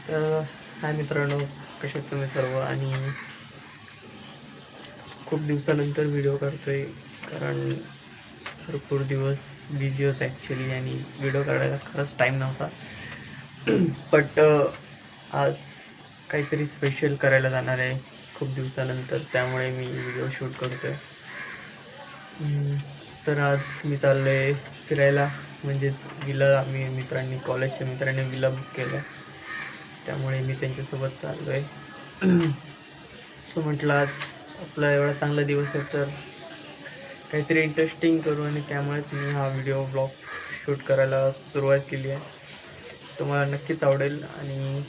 तर हाय मित्रांनो, कसे तुम्ही सर्व. आणि खूप दिवसानंतर व्हिडिओ करतोय कारण भरपूर दिवस बिझी होता ॲक्च्युली आणि व्हिडिओ काढायला खरंच टाईम नव्हता. बट आज काहीतरी स्पेशल करायला जाणार आहे खूप दिवसानंतर, त्यामुळे मी व्हिडिओ शूट करतोय. तर आज मी चाललो आहे फिरायला, म्हणजेच विला. आम्ही मित्रांनी, कॉलेजच्या मित्रांनी विला बुक केला, त्यामुळे मी त्यांच्यासोबत चाललो आहे. सो म्हटलं आज आपला एवढा चांगला दिवस आहे तर काहीतरी इंटरेस्टिंग करू, आणि त्यामुळेच मी हा व्हिडिओ ब्लॉग शूट करायला सुरुवात केली आहे. तुम्हाला नक्कीच आवडेल. आणि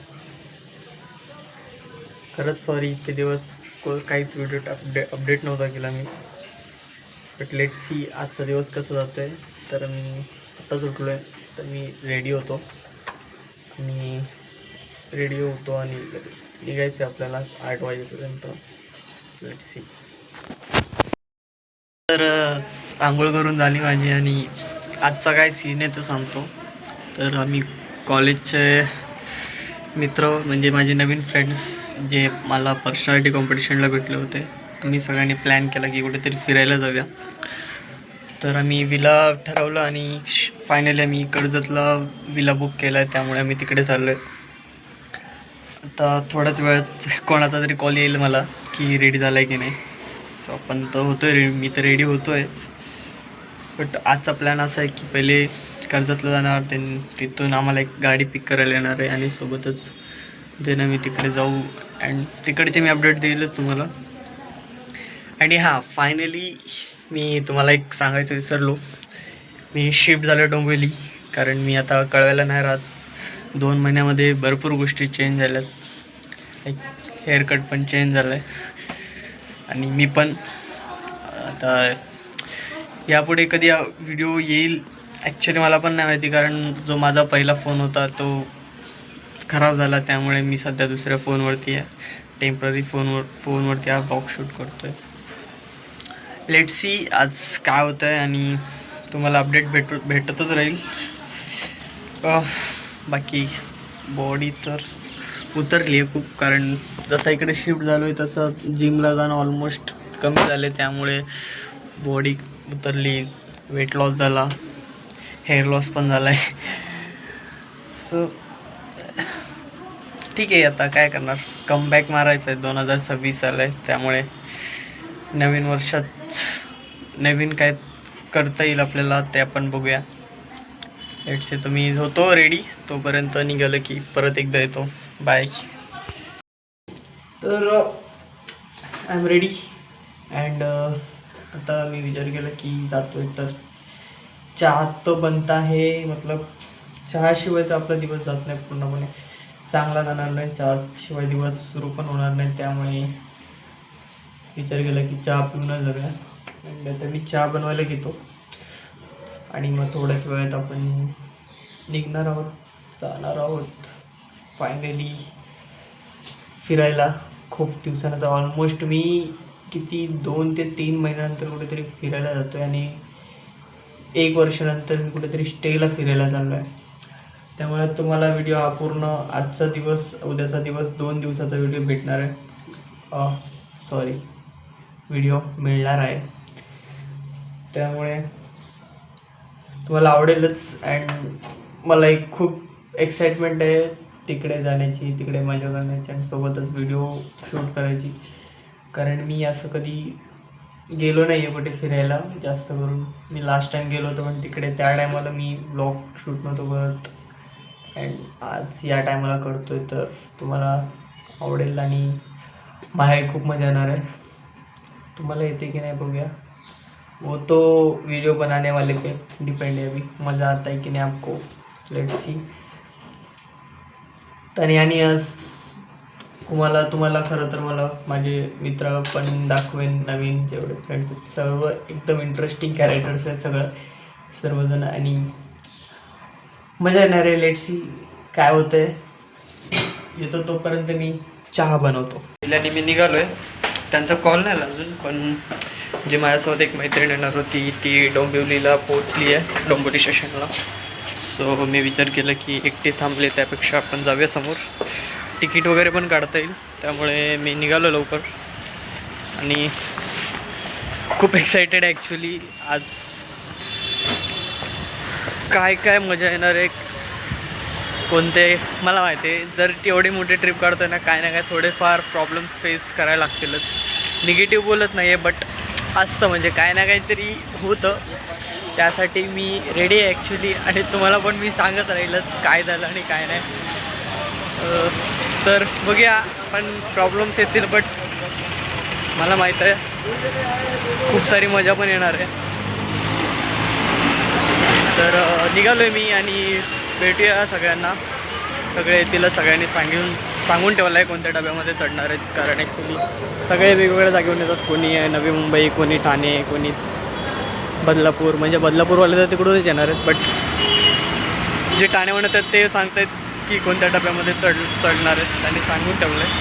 खरंच सॉरी, इतके दिवस काहीच व्हिडिओ अपडेट नव्हता केला मी. बट लेट सी आजचा दिवस कसा जातो आहे. तर मी आत्ताच उठलो आहे, तर मी रेडी होतो आणि निघायचं आहे आपल्याला 8 वाजेपर्यंत. Let see. तर आंघोळ करून झाली माझी, आणि आजचा काय सीन आहे तो सांगतो. तर आम्ही कॉलेजचे मित्र, म्हणजे माझे नवीन फ्रेंड्स जे मला पर्सनॅलिटी कॉम्पिटिशनला भेटले होते, आम्ही सगळ्यांनी प्लॅन केला की कुठेतरी फिरायला जाऊया. तर आम्ही विला ठरवलं आणि फायनली आम्ही कर्जतला विला बुक केला आहे, त्यामुळे आम्ही तिकडे चाललो आहे. आता थोड्याच वेळात कोणाचा तरी कॉल येईल मला की रेडी झाला आहे की नाही. सो आपण तर होतो आहे रेडी, मी तर रेडी होतो आहेच. बट आजचा प्लॅन असा आहे की पहिले कर्जतला जाणार, तिथून आम्हाला एक गाडी पिक करायला येणार आहे, आणि सोबतच देणं मी तिकडे जाऊ, अँड तिकडचे मी अपडेट देईलच तुम्हाला. आणि हां, फायनली मी तुम्हाला एक सांगायचं विसरलो, मी शिफ्ट झालो डोंबिवली. कारण मी आता कळव्याला नाही राहत. 2 महिन्यामध्ये भरपूर गोष्टी चेंज झाल्यात. लाईक हेअरकट पण चेंज झालं आहे, आणि मी पण आता यापुढे कधी व्हिडिओ येईल ॲक्च्युली मला पण नाही माहिती, कारण जो माझा पहिला फोन होता तो खराब झाला, त्यामुळे मी सध्या दुसऱ्या फोनवरती आहे, टेम्पररी फोनवरती हा ब्लॉग शूट करतो आहे. लेट सी आज काय होतं आहे, आणि तुम्हाला अपडेट भेटतच राहील. बाकी बॉडी तर उतरली आहे खूप, कारण जसं इकडे शिफ्ट झालो आहे तसं जिमला जाणं ऑलमोस्ट कमी झाले, त्यामुळे बॉडी उतरली, वेट लॉस झाला, हेअर लॉस पण झाला आहे. सो ठीक आहे, आता काय करणार, कमबॅक मारायचं आहे. 2026 आलं आहे, त्यामुळे नवीन वर्षात नवीन काय करता येईल आपल्याला ते आपण बघूया. Let's say. तर मी होतो रेडी, तोपर्यंत निघालं की परत एकदा येतो. बाय. तर आय एम रेडी, अँड आता मी विचार केला की जातोय तर चहा तो बनता आहे, मतलब चहाशिवाय तर आपला दिवस जात नाही पूर्णपणे, चांगला जाणार नाही. चहाशिवाय दिवस सुरू पण होणार नाही, त्यामुळे विचार केला की चहा पिऊनच जाऊया. अँड आता मी चहा बनवायला घेतो, आणि मग थोड्याच वेळात आपण निघणार आहोत, जाणार आहोत फायनली फिरायला. खूप दिवसानंतर, ऑलमोस्ट मी किती 2 ते 3 महिन्यानंतर कुठेतरी फिरायला जातो आहे, आणि 1 वर्षानंतर मी कुठेतरी स्टेला फिरायला चाललो आहे. त्यामुळे तुम्हाला व्हिडिओ हा पूर्ण आजचा दिवस, उद्याचा दिवस, 2 दिवसाचा व्हिडिओ भेटणार आहे. सॉरी, व्हिडिओ मिळणार आहे, त्यामुळे तुम्हाला आवडेलच. अँड मला एक खूप एक्साइटमेंट आहे तिकडे जाण्याची, तिकडे मजा करण्याची, आणि सोबतच व्हिडिओ शूट करायची. कारण मी असं कधी गेलो नाही आहे कुठे फिरायला जास्त करून. मी लास्ट टाईम गेलो होतो, पण तिकडे त्या टायमाला मी ब्लॉग शूट नव्हतो करत, अँड आज या टायमाला करतो आहे. तर तुम्हाला आवडेल, आणि माझ्याही खूप मजा येणार आहे. तुम्हाला येते की नाही बघूया, वो तो वीडियो बनाने वाले पे डिपेंड है. अभी मज़ा आता है कि नहीं आपको, लेट्स सी. आणि आज तुम्हाला खरं तर मला माझे मित्र पण दाखवेन, नवीन जेवढे फ्रेंड्स आहेत सर्व एकदम इंटरेस्टिंग कॅरेक्टर्स आहेत सर्वजण, आणि मजा येणार आहे. लेट्स सी काय होतं आहे. येतो तोपर्यंत मी चहा बनवतो. तिल्याने मी निघालो आहे, त्यांचा कॉल नाही आला अजून, पण जे माझ्यासोबत एक मैत्रीण येणार होती ती डोंबिवलीला पोहोचली आहे, डोंबिवली स्टेशनला. सो मी विचार केला की एकटे थांबले त्यापेक्षा आपण जाऊया समोर. तिकीट वगैरे पण काढता येईल, त्यामुळे मी निघालो लवकर. आणि खूप एक्सायटेड आहे ॲक्च्युली. आज काय काय मजा येणार आहे कोणते मला माहिती आहे. जर एवढी मोठी ट्रिप काढतो ना काय थोडेफार प्रॉब्लेम्स फेस करायला लागतीलच. निगेटिव्ह बोलत नाही आहे, बट असतं म्हणजे काय ना काहीतरी होतं. त्यासाठी मी रेडी आहे ॲक्च्युली. आणि तुम्हाला पण मी सांगत राहीलच काय झालं आणि काय नाही. तर बघूया, पण प्रॉब्लेम्स येतील, बट मला माहीत आहे खूप सारी मजा पण येणार आहे. तर निघालो आहे मी आणि भेटूया सगळ्यांना. सगळे येतीलच, सगळ्यांनी सांगून ठेवलं आहे कोणत्या डब्यामध्ये चढणार आहेत. कारण ॲक्च्युली सगळे वेगवेगळ्या जागेवरून येतात. कोणी नवी मुंबई, कोणी ठाणे, कोणी बदलापूर. म्हणजे बदलापूरवाले तर तिकडूनच येणार आहेत, बट जे ठाणेवाले आहेत ते सांगत आहेत की कोणत्या डब्यामध्ये चढणार आहेत. त्यांनी सांगून ठेवलं आहे.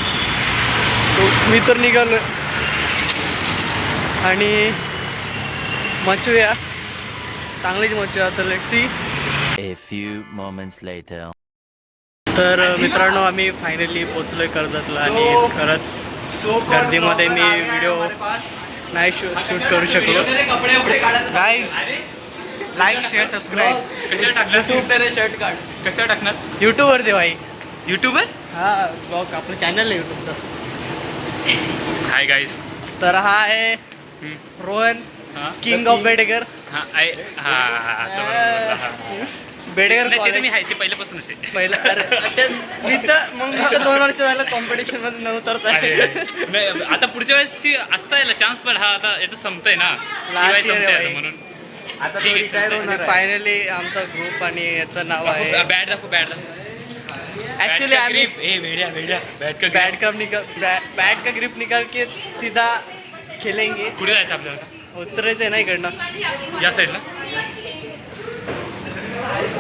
मी तर निघालो आहे आणि मचूया, चांगलीच मचूया. तर let's see. A few moments later. तर मित्रांनो, आम्ही फायनली पोचलो आहे कर्जतला. आणि खरंच गर्दीमध्ये मी व्हिडिओ नाही शूट करू शकलो. Guys like share subscribe. कशावर टाकणार शर्ट काढ? कशावर टाकणार? यूट्यूबवर दे भाई. यूट्यूबवर? हा, ब्लॉग आपलं चॅनल आहे यूट्यूबचं. Hi guys. तर हा आहे रोहन, किंग ऑफ बेडेकर. बेडेकर मी आहे ते पहिल्यापासूनच आहे. पहिलं. अरे मी तर 2 वर्ष झालं कॉम्पिटिशन मध्ये नव्हतं. आता पुढच्या वेळेस असता याला चान्स, पण हा आता याचं संपतंय ना, Last year आहे भाई. म्हणून आता फायनली आमचा ग्रुप आणि याचं नाव आहे बॅट दाखव. बॅट ॲक्च्युली आम्ही बॅट बैट का ग्रिप निकाल के सीधा खेलेंगे. कुठे जायचं आपल्याला? उतरायचं आहे ना इकडनं, या साईडला.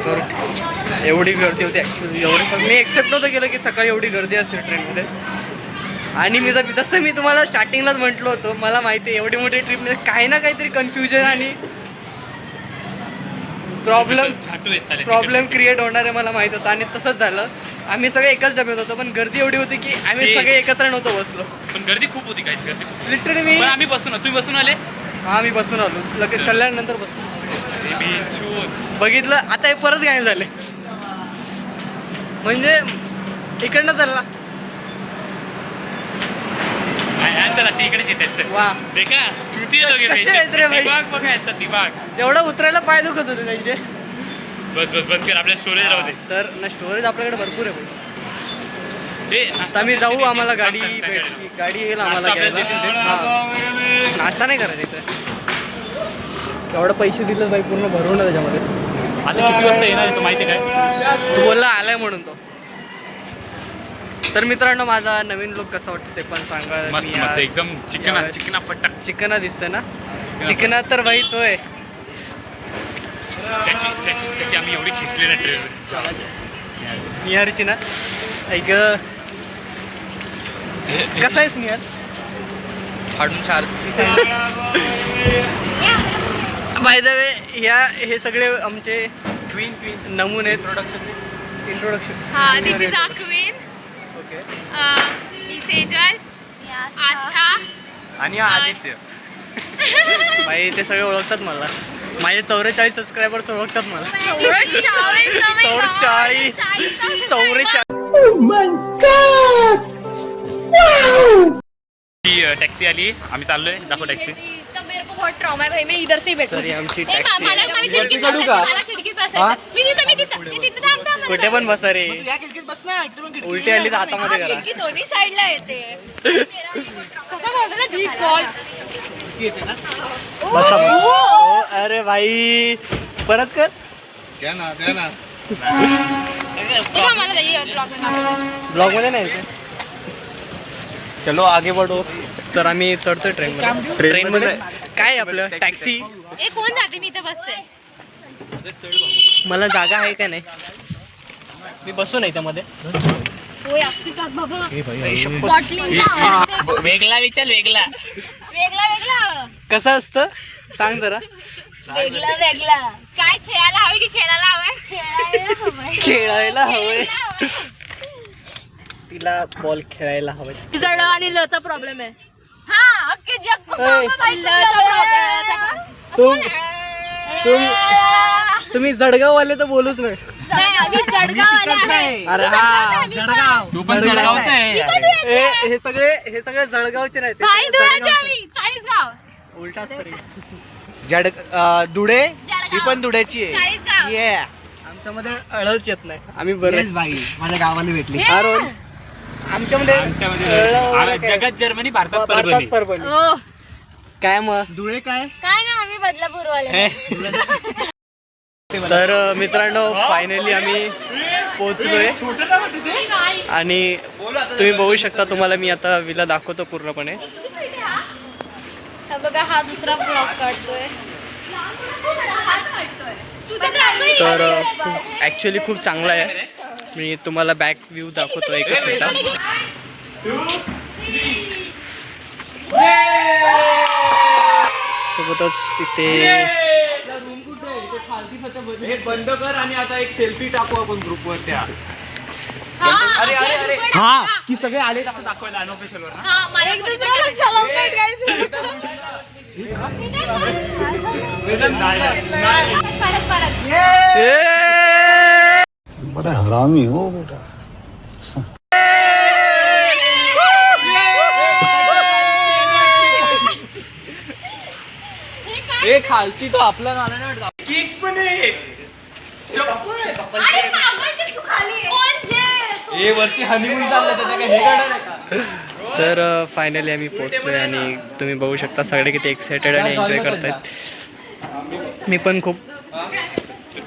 तर एवढी गर्दी होती ॲक्च्युली. मी एक्सेप्ट नव्हतं केलं की सकाळी एवढी गर्दी असेल ट्रेनमध्ये. आणि जसं मी तुम्हाला स्टार्टिंगलाच म्हटलं होतं, मला माहिती आहे एवढी मोठी ट्रिपमध्ये काही ना काहीतरी कन्फ्युजन आणि प्रॉब्लेम क्रिएट होणार आहे मला माहीत होतं. आणि तसंच झालं. आम्ही सगळे एकाच डब्यात होतो, पण गर्दी एवढी होती की आम्ही सगळे एकत्र नव्हतो बसलो. पण गर्दी खूप होती, काहीच गर्दी लिटरली. मी आम्ही तुम्ही बसून आले? हां, मी बसून आलो लगेच कल्याणनंतर बसून बघितलं. आता हे परत गायब झाले. म्हणजे इकडनं चालला. चला ते इकडेच येतात. वा, देखा चुती दिमाग. एवढं उतरायला पाय दुखत होते त्यांचे. बस बंद कर, आपल्या स्टोरेज राहू दे. तर ना, स्टोरेज आपल्याकडे भरपूर आहे. आता आम्ही जाऊ, आम्हाला गाडी येईल आम्हाला घ्यायला. हां, नाश्ता नाही करायचा इथं. एवढं पैसे दिले बाई, पूर्ण भरून ना त्याच्यामध्ये. आता किती वाजता येणार तो माहिती काय? तू बोलला आलाय म्हणून तो. तर मित्रांनो, माझा नवीन लुक कसा वाटतं ते पण सांगा. मस्त एकदम चिकना पट्टा. चिकना दिसतोय ना? चिकना तर भाई तो आहे. त्याची आम्ही एवढी खिचली ना ट्रेन. निहारची ना ऐक. कसा आहेस निहार? फाडून छान. बाय द वे, हे सगळे आमचे क्वीन नमुने आहेत. इंट्रोडक्शन. हाँ, दिस इज आवर क्वीन. ओके. मी सेजल, आस्था आणि आदित्य. बाई ते सगळे ओळखतात मला. माझे 44 सबस्क्रायबर्स ओळखतात मला. 44. टॅक्सी आली, आम्ही चाललोय. दाखव टॅक्सी. इसका मेरे को बहुत ट्रॉमा है भाई, मैं इधर से ही बैठूं. तरी आमची ए, टॅक्सी मला खिडकीत चढू का? बसायचं, मला खिडकीत बसायचं. मी तिथं थांब. कुठे पण बसा रे. उलटी आली तर हातामध्ये करा. खिडकी दोन्ही साईडला येते. कसा बोलतो ना, these balls. बसा. ओ, अरे भाई परत कर. देखा मला ये ब्लॉग में दाखवते. ब्लॉग मध्ये नाही येते. चलो आगे बढ़ो. तर आम्ही चढतोय ट्रेन मध्ये. काय आहे आपलं? टॅक्सी. ए, कोण जाते? मी इथे बसते. मला जागा आहे का नाही? मी बसू नाही त्यामध्ये. होय, असते टाक बाबा. वेगळा विचार. वेगळा वेगळा कसं असतं सांग जरा. वेगळा वेगळा काय खेळायला हवे की खेळायला हवंय खेळायला हवंय तिला बॉल खेळायला हवंय. जड आणि लचा प्रॉब्लेम आहे. हा अख्खे जग को सांगा भाई लचा प्रॉब्लेम. तुम्ही जळगाववाले तर बोलूच नाही. नाही आम्ही जळगाववाले आहे. अरे हा जळगाव तू पण जळगावचा आहे. हे सगळे जळगावचे नाही. भाई धुळ्याचे आम्ही 40 गाव. उलटा तरी दुडे जळगाव. ही पण दुड्याची 40 गाव. आहे ये आमच्यामध्ये अळच येत नाही. आम्ही बरेच बाई माझ्या गावाला भेटली. आरोन आमच्यामध्ये अळं वगैरे काय? जगात जर्मनी भारतात भारतात परभणी. परभणी. ओ काय मग दुळे काय काय ना आम्ही बदलापूरवाले. तर मित्रांनो फायनली आम्ही पोहोचलोय आणि तुम्ही बघू शकता. तुम्हाला मी आता विला दाखवतो पूर्णपणे. हा बघा हा दुसरा ब्लॉग काढतोय. तर ॲक्च्युली खूप चांगला आहे. मी तुम्हाला बॅक व्ह्यू दाखवतो एकच मिनिटात. सोबतच इथे हे बंद कर आणि आता एक सेल्फी टाकू आपण ग्रुपवर त्या. अरे अरे अरे हा की सगळे आले असं दाखवायला अनऑफिशियल वर. हा मला एक दुसऱ्याला चालवतोय गाइस. परत बड़ा हरामी हो बेटा. ए खालती तो आपला नाला नाही वाटत. केक पण आहे. अरे मागं तू खाली कोण जे ए वरती हनीमून चाललं त्याच्या काय हे गाणं नाही का. तर फायनली आम्ही पोहोचलोय आणि तुम्ही बघू शकता सगळे किती एक्सायटेड आणि एन्जॉय करतायत. मी पण खूप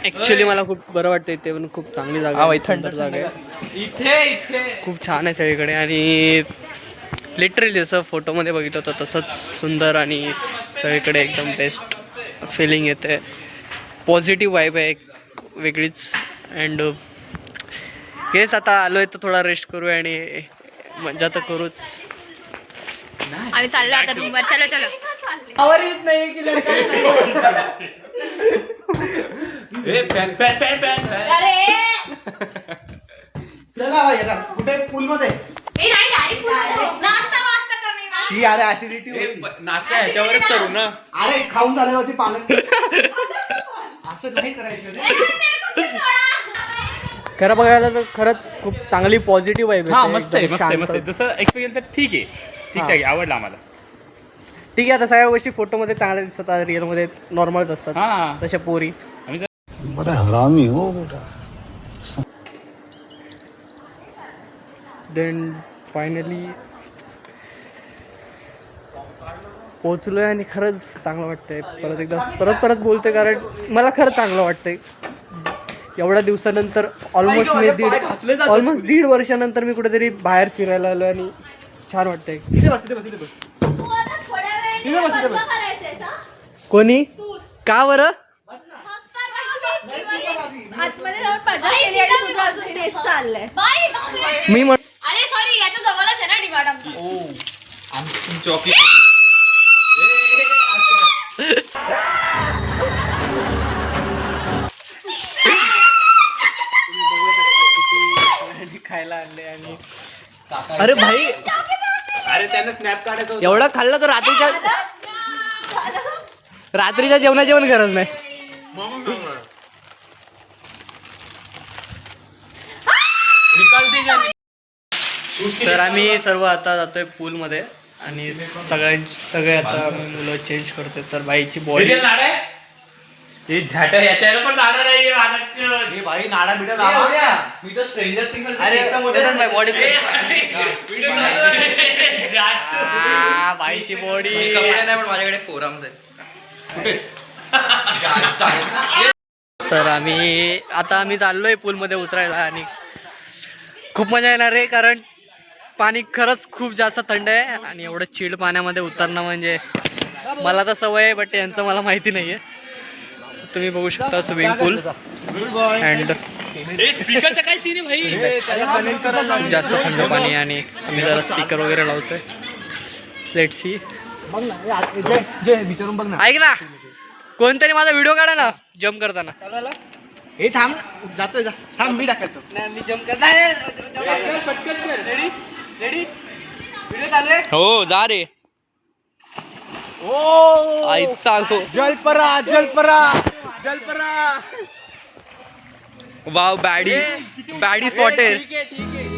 ॲक्च्युली मला खूप बरं वाटतं. इथे पण खूप चांगली जागा आहे. सुंदर जागा आहे. इथे खूप छान आहे सगळीकडे आणि लिटरली जसं फोटोमध्ये बघितलं होतं तसंच सुंदर आणि सगळीकडे एकदम बेस्ट फिलिंग येते. पॉझिटिव्ह वाईब आहे एक वेगळीच. अँड हेच आता आलो आहे तर थोडा रेस्ट करू आणि मजा तर करूच. आम्ही चाललो आता रूमवर. चलो चलो. अरे चला भाई आता कुठे पूल मध्ये ए नाही डायरेक्ट नाश्ता वास्ता करणे मला. शी अरे ऍसिडिटी होईल. नाश्ता ह्याच्यावरच करू ना. अरे खाऊन झाल्यावरती पालक असं नाही करायचं रे. खरं बघायला तर खरंच खूप चांगली पॉझिटिव्ह वाईब हा मस्त आहे मस्त आहे मस्त आहे. जसं एक्सपिरियन्स तर ठीक आहे. ठीक आहे आवडला आम्हाला. ठीक आहे. आता सगळ्या गोष्टी फोटोमध्ये चांगल्या दिसतात. रिअलमध्ये नॉर्मलच असतात हा तशा पोरी. बड़ा हरामी हो बेटा. देन फायनली पोचलोय आणि खरंच चांगलं वाटतंय. परत एकदा परत बोलतोय कारण मला खरंच चांगलं वाटतंय. एवढ्या दिवसानंतर ऑलमोस्ट 1.5 वर्षानंतर मी कुठेतरी बाहेर फिरायला आलो आणि छान वाटतंय. इथे बस इथे बस इथे बस इथे बस इथे बस. कोणी का बरं आतमध्ये जाऊन मजा केली आणि तुझं अजून तेच चाललंय. मी म्हण अरे सॉरी याच्या जवळच आहे ना डिमार्ट आमचा. आमची चॉकी खायला आणले आणि अरे भाई अरे त्यांना स्नॅप काढायचं. एवढा खाल्लं तर रात्रीच्या जेवणाची पण गरज नाही. तर आम्ही सर्व आता जातोय पूलमध्ये आणि सगळे आता मुलं चेंज करतोय. तर बाईची बॉडी हे झाट याच्यावर पण नाडा नाही. हे भाई नाडा बिडा लावा. मी तर स्ट्रेंजर थिंग्स बॉडी बाईची बॉडी कपडे नाही पण माझ्याकडे फोरम्स आहेत. तर आम्ही चाललोय पूलमध्ये उतरायला आणि खूप मजा येणार आहे कारण पाणी खरंच खूप जास्त थंड आहे आणि एवढं चिल्ड पाण्यामध्ये उतरणं म्हणजे मला तर सवय आहे बट यांचं मला माहिती नाही आहे. तुम्ही बघू शकता स्विमिंग पूल अँड स्पीकरचा काय सीन आहे भाई. जास्त थंड पाणी आणि आम्ही जरा स्पीकर वगैरे लावतोय. Let's see. बघ ना जय विचारून बघ ना. ऐक ना कोणतरी माझा व्हिडिओ काढा ना जम्प करताना. चालू हे थांब जातोय जा थांब मी टाकतो. नाही मी जम्प करणार. रेडी रेडी व्हिडिओ चालू आहे. हो जा रे. ओ आईचा गो. जलपरा जलपरा जलपरा. Wow baddie baddie spotted. ठीक आहे ठीक आहे.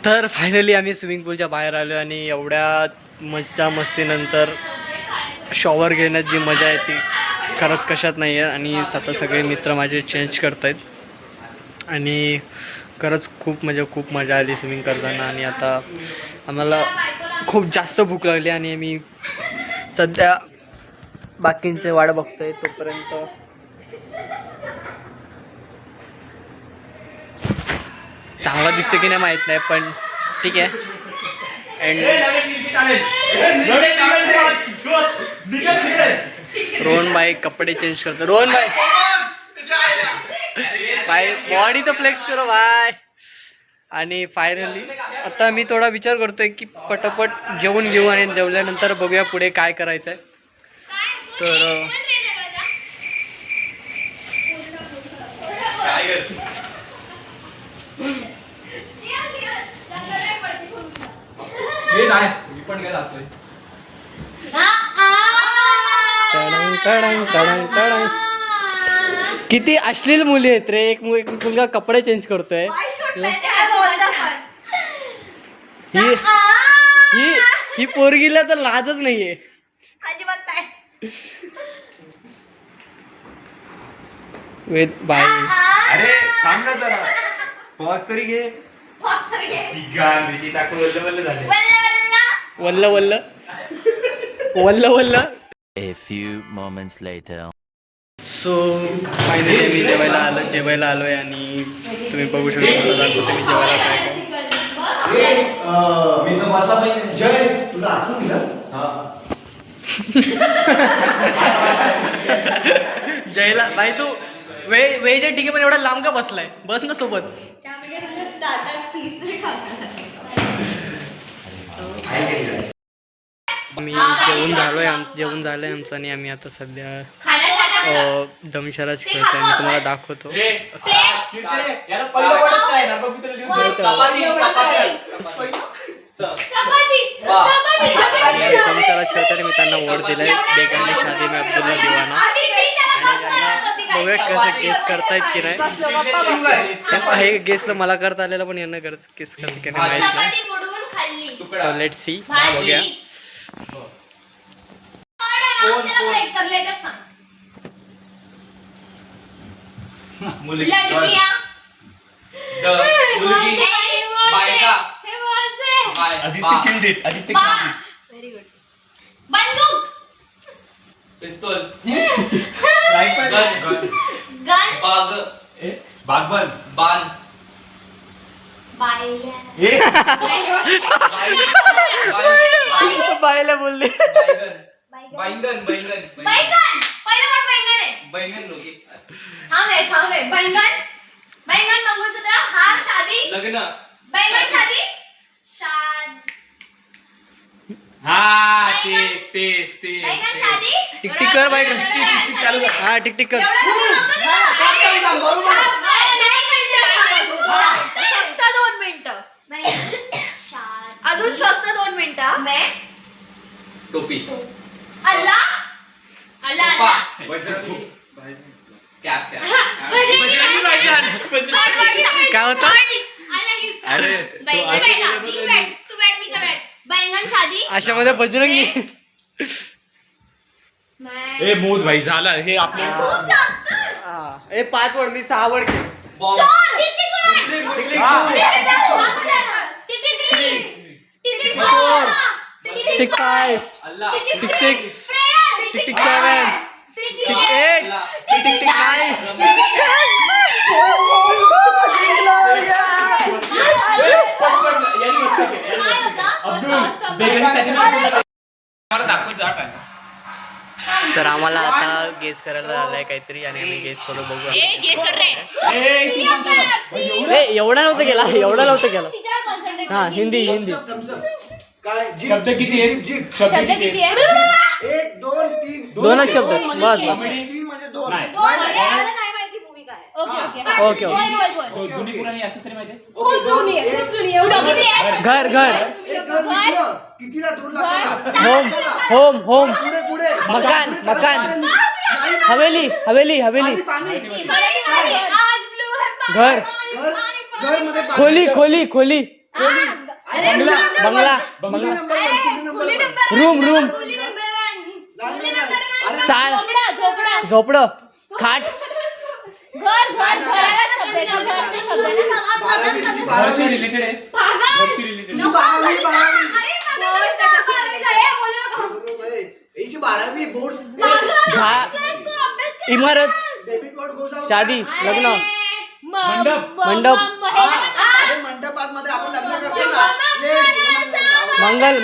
तर फायनली आम्ही स्विमिंग पूलच्या बाहेर आलो आणि एवढ्या मजा मस्तीनंतर शॉवर घेण्यात जी मजा आहे ती खरंच कशात नाही आहे. आणि आता सगळे मित्र माझे चेंज करत आहेत आणि खरंच खूप मजा आली स्विमिंग करताना. आणि आता आम्हाला खूप जास्त भूक लागली आणि मी सध्या बाकींचे वाट बघतोय. तोपर्यंत चांगला दिसतो की नाही माहीत नाही पण ठीक आहे. अँड रोहन भाई कपडे चेंज करतो. रोहन भाई भाई बॉडी तर फ्लेक्स करो भाई. आणि फायनली आता मी थोडा विचार करतोय की पटापट जेवून घेऊ आणि जेवल्यानंतर बघूया पुढे काय करायचं आहे. तर टडंग टडंग टडंग टडंग. किती अश्लील मुली आहेत रे. एक मुलगा कपडे चेंज करतोय. ही ही ही पोरगीला तर लाजच नाहीये. अजिबात नाही. वेद बाई अरे थांब ना जरा पॉज तरी घे. मस्त घे. वल्ल वल्ल वल्ल वल्ल. A few moments later. So finally मी जेवायला आलोय आणि तुम्ही बघू शकता. मला दाखवते मी जेवायला काय काय. मी तर बसला पाहिजे. जय तुला आठवण दिलं. जयला भाई तू वेळच्या ठिकाणी पण एवढा लांब का बसलाय. बस ना सोबत. त्यामुळे टाटा पीस तरी खाणार. आम्ही जेवण झालंय आमचं आणि आम्ही आता सध्या दमशराज खेळतोय. मी तुम्हाला दाखवतो. दमशराज खेळताना मी त्यांना वोट दिलाय बेगाने शादी में अब्दुल्ला दिवाना. आणि बघूया कसं गेस करतायत की नाही. हे गेस तर मला करता आलेलं पण यांना गेस करत की नाही माहित नाही. सो लेट सी बघूया. Very good. बंदूक. पिस्तूल गन. बाग बागबन बाण बायला बोलले बैंगन लोकी बैंगन मंगलसूत्र हार शादी लग्न बैंगन शादी हा तेच बैंगन शादी टिक टिक कर बाई चालू कर. हा टिक टिक कर फक्त 2 मिनिटं अजून फक्त 2 मिनिटं टोपी अल्लाह कॅप काय होतं अरे बैंगन शादी अशामध्ये बजरंगी ए मोज भाई झाला हे आपले खूप जास्त ए 5 वड मी 6 वड केले tick 5 Allah tick 6 tick tick 7 tick 8 tick tick 9 दाखव जा काय तर आम्हाला आता गेस करायला आलाय काहीतरी आणि आम्ही गेस करू बघू एवढा नव्हतं केला हा हिंदी काय शब्द किती आहे? शब्द किती आहे? 1 2 3 दोनच शब्द बस 3 म्हणजे 2 नाही. मला नाही माहिती मूवी काय ओके जुनी पुराणी असं तरी माहिती घर कितीला 2 लाख होम पुढे मकान हवेली पाणी घर घर मध्ये खोली बंगला रूम चाळ झोपडं खाट घरशी रिलेटेड आहे घरशी रिलेटेड 12वी बोर्ड इमारत डेबिट कार्ड गोसावा शादी लग्न मंडप मंडपात मध्ये आपण लग्न करतो ना मंगल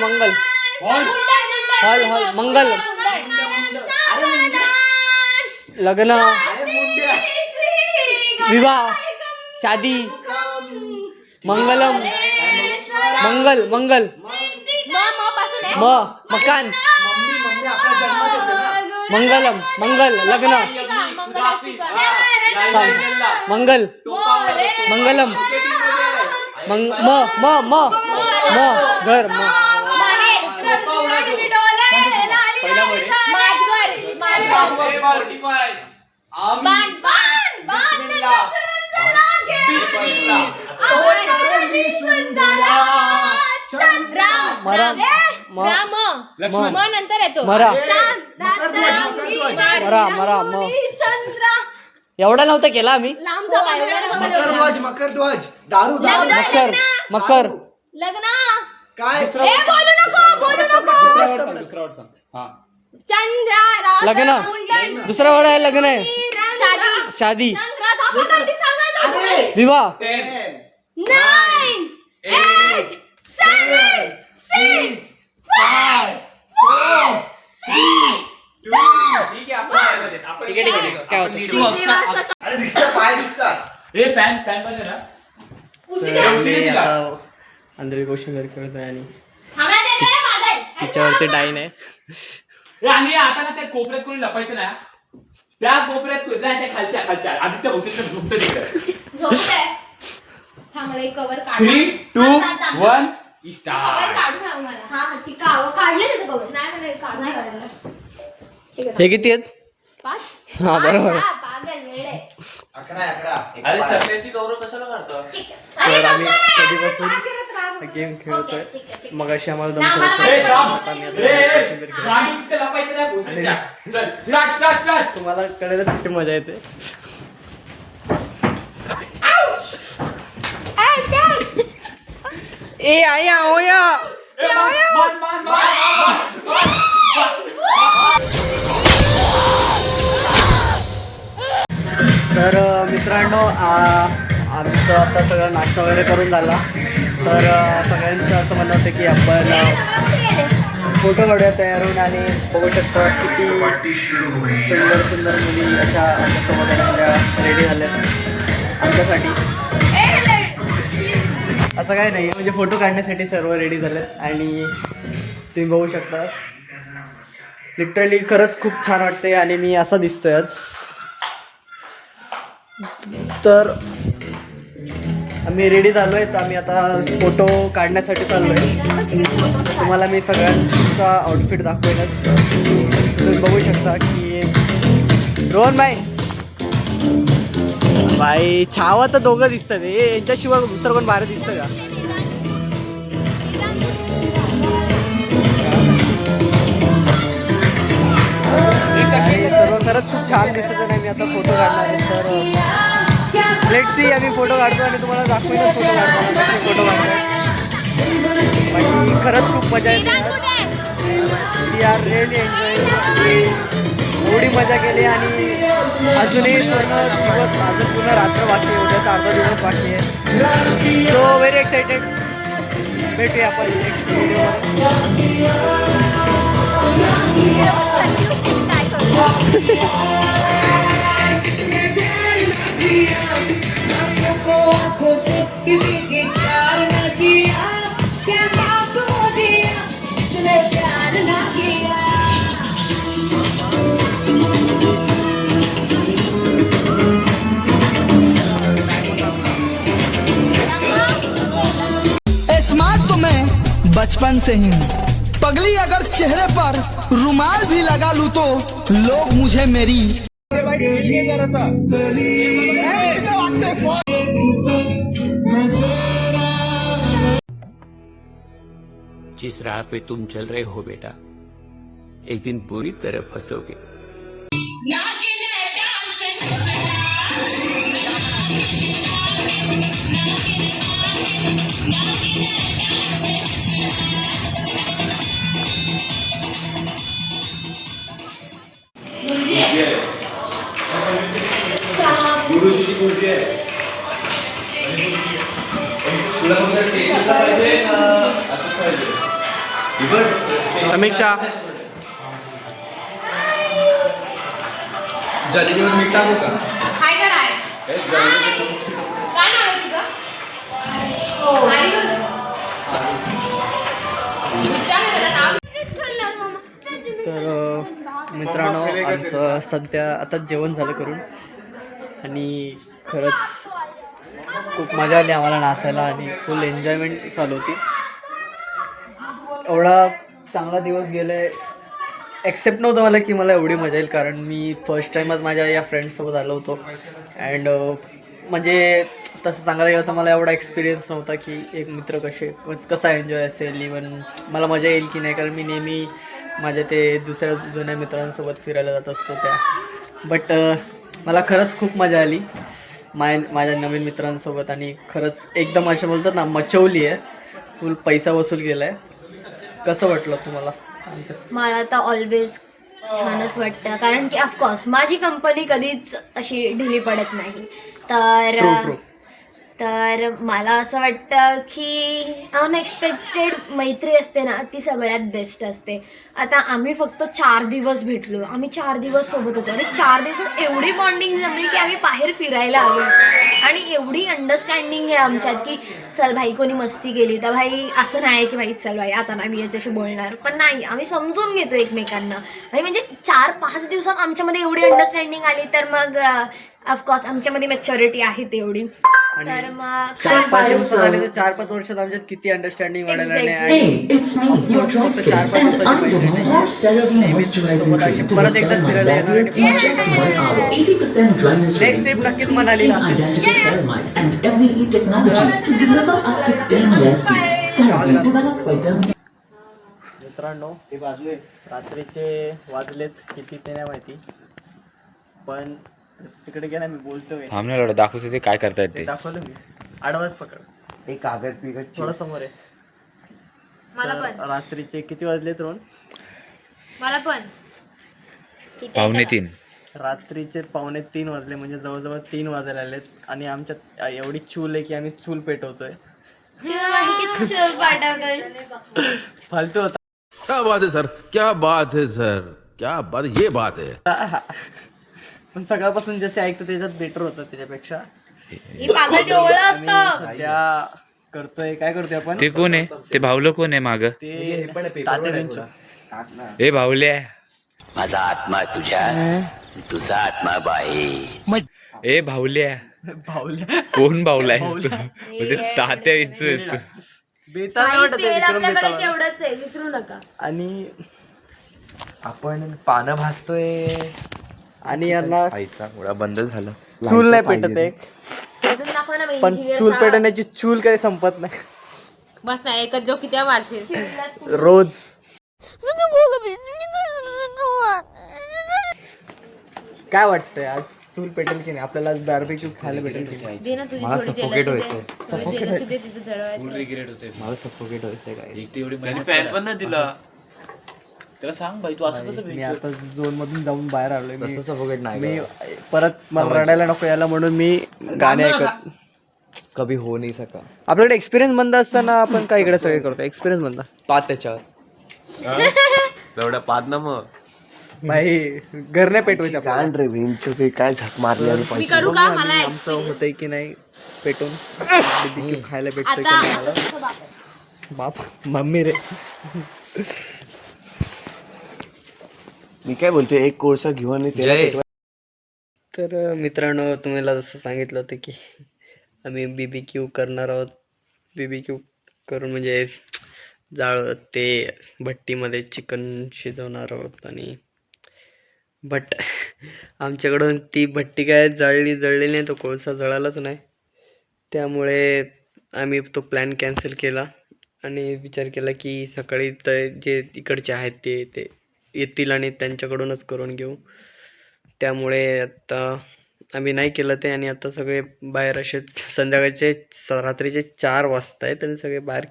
हॉल हॉल मंगल अरे लग्न मुंडे विवाह शादी मंगलम मंगल मकान मम्मी आपला जन्म देते ना मंगल लग्न मंगल मंगलम घर नंतर येतो मरा एवढा नव्हता केला आम्ही मकरध्वज दारू मकर लग्न काय बोलू नको दुसरा वर्ड सांग हा चंद्र लग्न दुसरा वर्ड आहे लग्न आहे शादी अरे विवाह 10 9 8 7 6 5 4 ठीक आहे आपण ठीक आहे. काय होतं? अरे दिसतं पाय दिसतात ए फॅन बंद ना अंधळी क्वेश्चन जर खेळतोय आणि तिच्यावरती डाईन आहे आणि आता ना त्या कोपऱ्यात कोणी लपायचं ना त्या कोपऱ्यात त्या खालच्या आदित्य भोसलेचं झोपतं तिकडे 3 2 1 स्टार्ट हे किती आहेत हा बरोबर 11 अरे सगळ्याची गौरव कशाला काढतो तर आम्ही कधीपासून गेम खेळतोय मग अशी आम्हाला ए, थांब. गाडी तिथे लपायचं नाही भोसलेच्या चल स्टार्ट तुम्हाला कळायला किती मजा येते ए आया ओया तर मित्रांनो आमचं आता सगळं नाश्ता वगैरे करून झाला. तर सगळ्यांचं असं म्हणणं होतं की आपण फोटो काढूया तयार होऊन. आणि बघू शकतो किती सुंदर सुंदर मुली अशा आमच्यासोबत रेडी झाल्यात आमच्यासाठी. असं काही नाही आहे, म्हणजे फोटो काढण्यासाठी सर्व रेडी झालेत. आणि तुम्ही बघू शकता लिटरली खरंच खूप छान वाटते. आणि मी असा दिसतोय आज. तर आम्ही रेडी झालो आहे. तर आम्ही आता फोटो काढण्यासाठी चाललो आहे. तुम्हाला मी सगळ्यांचा आउटफिट दाखवेनच. तुम्ही बघू शकता की रोहन भाई छावा तर दोघं दिसतात. यांच्याशिवाय दुसरं कोण बाहेर दिसतं का? सर्व खरंच खूप छान दिसत नाही. मी आता फोटो काढणार आहे. तर लेट्स सी आम्ही फोटो काढतो आणि तुम्हाला दाखवतो फोटो काढताना फोटो काढतो. बाकी खरंच खूप मजा येते. We are really enjoy. एवढी मजा केली आणि अजूनही पूर्ण दिवस अजून पूर्ण रात्र बाकी आहे. उद्याचा अर्धा दिवस बाकी आहे. So very excited. भेटूया आपण नेक्स्ट व्हिडिओ. स्मार्ट तो मैं बचपन से ही हूँ. पगली अगर चेहरे पर रुमाल भी लगा लूं तो लोग मुझे मेरी जिस राह पे तुम चल रहे हो बेटा, एक दिन पूरी तरह फंसोगे. समीक्षा जलेबीवर मीठ टाकू का? काय कराय काय नाव आहे तुझं? विचार त्याला नाव. तर मित्रांनो आमचं सध्या आता जेवण झालं करून. आणि खरंच खूप मजा आली आम्हाला नाचायला आणि फुल एन्जॉयमेंट चालू होती. एवढा चांगला दिवस गेला आहे. एक्सेप्ट नव्हतं मला की मला एवढी मजा येईल. कारण मी फर्स्ट टाईमच माझ्या या फ्रेंड्ससोबत आलो होतो. अँड म्हणजे तसं सांगायला गेलं तर मला एवढा एक्सपिरियन्स नव्हता की एक मित्र कसा एन्जॉय असेल. इवन मला मजा येईल की नाही. कारण मी नेहमी माझ्या ते दुसऱ्या जुन्या मित्रांसोबत फिरायला जात असतो त्या. बट मला खरंच खूप मजा आली माझ्या नवीन मित्रांसोबत. आणि खरंच एकदम अशा बोलतात ना मचवली आहे. फुल पैसा वसूल केला आहे. कसं वाटलं तुम्हाला? मला तर ऑलवेज छानच वाटतं. कारण की ऑफकोर्स माझी कंपनी कधीच अशी ढिली पडत नाही. तर मला असं वाटतं की अनएक्सपेक्टेड मैत्री असते ना ती सगळ्यात बेस्ट असते. आता आम्ही फक्त 4 दिवस भेटलो. आम्ही 4 दिवस सोबत होतो आणि 4 दिवसात एवढी बॉन्डिंग जमली की आम्ही बाहेर फिरायला आलो. आणि एवढी अंडरस्टँडिंग आहे आमच्यात की चल भाई कोणी मस्ती केली तर भाई असं नाही की भाई चल भाई आता नाही मी याच्याशी बोलणार. पण नाही आम्ही समजून घेतो एकमेकांना. भाई म्हणजे 4-5 दिवसात आमच्यामध्ये एवढी अंडरस्टँडिंग आली. तर मग ऑफकोर्स आमच्यामध्ये मॅच्युरिटी आहे तेवढी. तर मग 4-5 वर्षात आमच्यात किती अंडरस्टँडिंग वाढायला नाही. परत एकदा फिरायला येणार. नेक्स्ट ट्रिप नक्कीच मनालीला. मित्रांनो रात्रीचे वाजलेत किती ते नाही माहिती. पण तिकडे गेला मी बोलतोय. थांबणार दाखवतो ते काय करतायत ते. दाखवलं मी. आडवाच पकड. एक कागद पिगद थोडं समोर आहे. मला पण रात्रीचे किती वाजलेत रोहन? मला पण 2:45. रात्रीचे 2:45 वाजले, म्हणजे जवळजवळ 3 वाजायला आलेत आणि आमच्यात एवढी चूल आहे की आम्ही चूल पेटवतोय. फालतू होता. क्या बात है सर, क्या बात है सर, क्या बात, ये बात है. पण सकाळपासून जसे ऐकतो त्याच्यात बेटर होतं त्याच्यापेक्षा. असतं. सध्या करतोय, काय करतोय आपण? ते कोण आहे? ते भावलं कोण आहे माग? ते तात्या विंचू. ए भावल्या, माझा आत्मा तुझ्या तुझा आत्मा बाई. ए भावल्या, भावल्या कोण भावला आहेस तू? म्हणजे तात्या विंचू आहेस तू? बेताळ नाही वाटत आहे, तेल विक्रम आपल्याकडे बेताळ. तेवढंच आहे, विसरू नका. आणि आपण पानं भाजतोय आणि यांना आईचा गोळा बंद झालं. चूल नाही पेटत आहे, अजून दाखवा ना पण engineer चूल साहेब. पेटवण्याची चूल काही संपत नाही. बस ना एकच जो किती वारशील रोज काय वाटतंय आज चूल पेटेल की नाही? आपल्याला बार्बेक्यू खायला भेटेल की नाही? दे ना तुझी मला थोडी सफोकेट jealousy व्हायचंय. दे. थोडी jealousy दे तिथं जळवायचं. मला सफोकेट व्हायचंय काय. मी आता झोन मधून जाऊन बाहेर आलोय. तसं सफोकेट नाही मी का? परत मला रडायला नको याला म्हणून मी गाणे ऐकत. कभी हो नाही सका. आपल्याकडे एक्सपिरियन्स बंद असताना आपण काय इकडे सगळे करतो एक्सपिरियन्स बंद. पाच त्याच्यावर एवढ्या पाच ना मग भाई घर नाही पेटवायचं आपल्याला. रे भिंचू ते काय झक मारले मी करू का? मला आमचं होतंय की नाही पेटून BBQ खायला भेटतोय की नाही मला. आता बाप आहे. बाप मम्मी रे. मी काय बोलतोय एक कोळसा घेऊन आणि त्याला पेटवा. तर मित्रांनो, तुम्हाला जसं सांगितलं होतं की आम्ही BBQ करणार आहोत. BBQ करून म्हणजे ते भट्टीमध्ये चिकन शिजवणार आहोत. आणि बट आमच्याकडून ती भट्टी काय जळली नाही, तो कोळसा जळालाच नाही. त्यामुळे आम्ही तो प्लॅन कॅन्सल केला आणि विचार केला की सकाळी तर जे इकडचे आहेत ते येतील आणि त्यांच्याकडूनच करून घेऊ. त्यामुळे आता आम्ही नाही केलं ते. आणि आता सगळे बाहेर असेच संध्याकाळचे रात्रीचे 4 वाजता आहेत आणि सगळे बाहेर,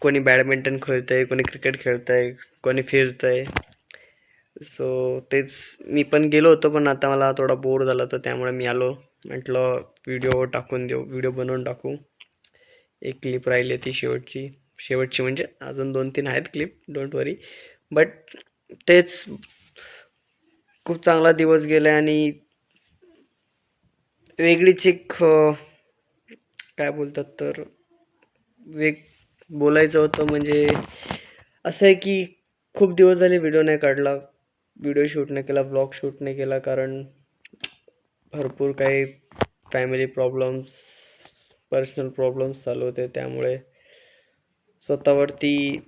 कोणी बॅडमिंटन खेळतं आहे, कोणी क्रिकेट खेळतं आहे, कोणी फिरतं आहे. सो तेच मी पण गेलो होतो, पण आता मला थोडा बोर झाला तर त्यामुळे मी आलो. म्हटलं व्हिडिओ टाकून देऊ, व्हिडिओ बनवून टाकू. एक क्लिप राहिली ती शेवटची म्हणजे अजून 2-3 आहेत क्लिप, डोंट वरी. बट तेच खूप चांगला दिवस गेला आणि वेगळीच एक काय बोलतात तर बोलायचं होतं. म्हणजे असं आहे की खूप दिवस झाले व्हिडिओ नाही काढला, व्हिडिओ शूट नाही केला, ब्लॉग शूट नाही केला, कारण भरपूर काही फॅमिली प्रॉब्लेम्स, पर्सनल प्रॉब्लेम्स चालू होते. त्यामुळे स्वतःवरती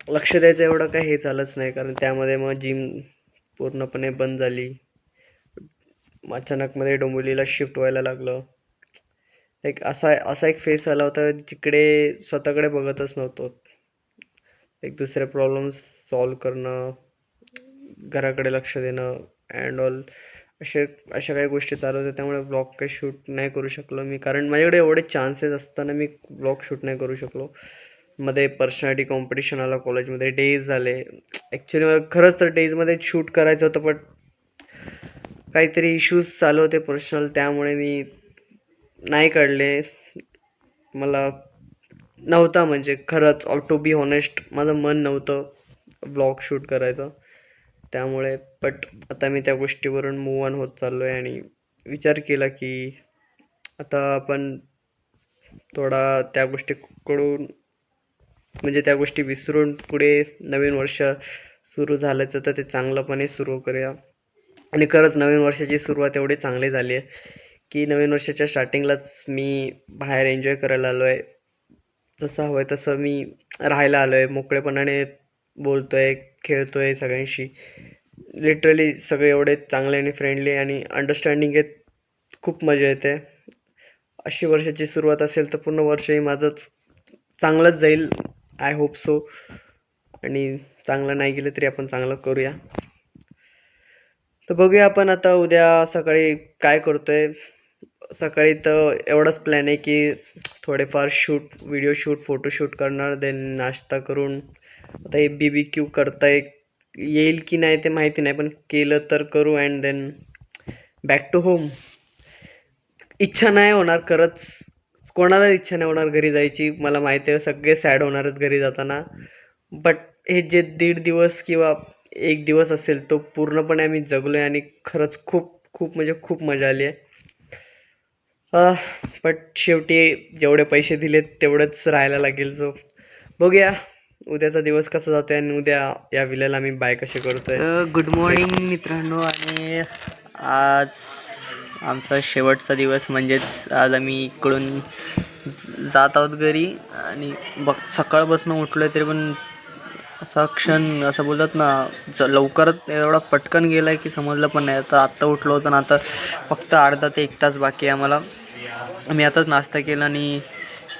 लक्ष द्यायचं एवढं काही हे झालंच नाही, कारण त्यामध्ये मग जिम पूर्णपणे बंद झाली. अचानकमध्ये डोंबिवलीला शिफ्ट व्हायला लागलं. असा एक फेस आला होता जिकडे स्वतःकडे बघतच नव्हतो. दुसरे प्रॉब्लेम्स सॉल्व करणं, घराकडे लक्ष देणं अँड ऑल अशा काही गोष्टी चालू होत्या. त्यामुळे ब्लॉग काही शूट नाही करू शकलो मी, कारण माझ्याकडे एवढे चान्सेस असताना मी ब्लॉग शूट नाही करू शकलो. मध्ये पर्सनॅलिटी कॉम्पिटिशन आला कॉलेजमध्ये, डेज झाले. ॲक्च्युली मला खरंच तर डेजमध्ये शूट करायचं होतं, पण काहीतरी इश्यूज चालू होते पर्सनल, त्यामुळे मी नाही काढले. मला नव्हता, म्हणजे खरंच टू बी ऑनेस्ट माझं मन नव्हतं ब्लॉग शूट करायचं. त्यामुळे बट आता मी त्या गोष्टीवरून मूव ऑन होत चाललो आहे आणि विचार केला की आता आपण थोडा त्या गोष्टीकडून, म्हणजे त्या गोष्टी विसरून पुढे नवीन वर्ष सुरू झाल्याचं तर ते चांगलंपणे सुरू करूया. आणि खरंच नवीन वर्षाची सुरुवात एवढी चांगली झाली आहे की नवीन वर्षाच्या स्टार्टिंगलाच मी बाहेर एन्जॉय करायला आलो आहे. जसं हवं आहे तसं मी राहायला आलो आहे, मोकळेपणाने बोलतो आहे, खेळतो आहे सगळ्यांशी. लिटरली सगळे एवढे चांगले आणि फ्रेंडली आणि अंडरस्टँडिंग आहेत, खूप मजा येते. अशी वर्षाची सुरुवात असेल तर पूर्ण वर्षही माझंच चांगलंच जाईल, आय होप सो. आणि चांगलं नाही गेलं तरी आपण चांगलं करूया. तर बघूया आपण आता उद्या सकाळी काय करतो आहे. सकाळी तर एवढाच प्लॅन आहे की थोडेफार व्हिडिओ शूट, फोटोशूट करणार, देन नाश्ता करून आता हे BBQ करताय येईल की नाही ते माहिती नाही, पण केलं तर करू. And then back to home. इच्छा नाही होणार खरंच, कोणाला इच्छा नाही होणार घरी जायची. मला माहिती आहे सगळे सॅड होणार आहेत घरी जाताना. बट हे जे 1.5 दिवस किंवा 1 दिवस असेल तो पूर्णपणे आम्ही जगलो आहे आणि खरंच खूप खूप म्हणजे खूप मजा आली आहे. बट शेवटी जेवढे पैसे दिलेत तेवढंच राहायला लागेल. सो बघूया उद्याचा दिवस कसा जातोय आणि उद्या या विल्याला आम्ही बाय कसे करतोय. गुड मॉर्निंग मित्रांनो. आणि आज आमचा शेवटचा दिवस, म्हणजेच आज आम्ही इकडून जात आहोत घरी. आणि सकाळपासून उठलो आहे तरी पण असा क्षण असं बोलतात ना लवकरच एवढा पटकन गेला आहे की समजलं पण नाही. आता आत्ता उठलो होतं ना, आता फक्त अर्धा ते 1 तास बाकी आहे आम्हाला. आम्ही आताच नाश्ता केला आणि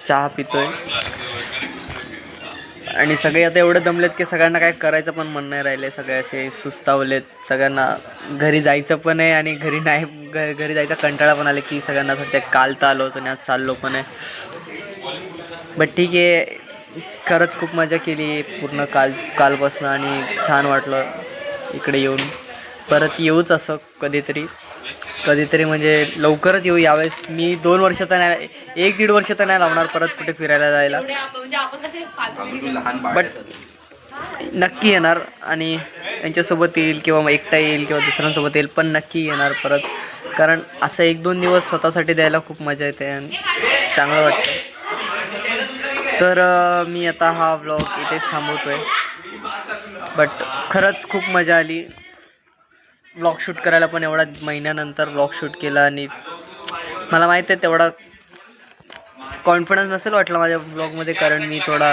चहा पितोय. आणि सगळे आता एवढे दमलेत की सगळ्यांना काय करायचं पण मन नाही राहिले. सगळे असे सुस्तावलेत. सगळ्यांना घरी जायचं पण आहे आणि घरी जायचा कंटाळा पण आला की सगळ्यांना असं काल तर आलोच आणि आज चाललो पण आहे. बट ठीक आहे, खरंच खूप मजा केली पूर्ण कालपासून आणि छान वाटलं इकडे येऊन. परत येऊच असं कधीतरी म्हणजे लवकरच येऊ. यावेळेस मी 2 वर्ष तर नाही, 1-1.5 वर्ष तर नाही लावणार परत कुठे फिरायला जायला. बट नक्की येणार आणि त्यांच्यासोबत येईल किंवा एकटा येईल किंवा दुसऱ्यांसोबत येईल, पण नक्की येणार परत. कारण असं 1-2 दिवस स्वतःसाठी द्यायला खूप मजा येते आणि चांगलं वाटतं. तर मी आता हा व्लॉग इथेच थांबवतोय. बट खरंच खूप मजा आली व्लॉग शूट करायला. पण एवढा महिन्यानंतर व्लॉग शूट केला आणि मला माहीत आहे तेवढा कॉन्फिडन्स नसेल वाटला माझ्या व्लॉगमध्ये, कारण मी थोडा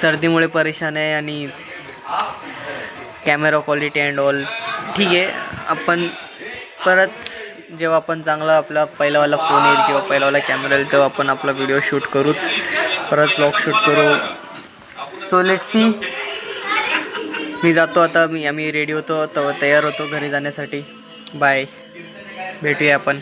सर्दीमुळे परेशान आहे आणि कॅमेरा क्वालिटी अँड ऑल ठीक आहे. आपण परत जेव्हा आपण चांगला आपला पहिलावाला फोन येईल किंवा पहिलावाला कॅमेरा येईल तेव्हा आपण आपला व्हिडिओ शूट करूच, परत व्लॉग शूट करू. So let's see. मी जातो आता. आम्ही रेडी होतो, तयार होतो घरी जाण्यासाठी. बाय, भेटूया आपण.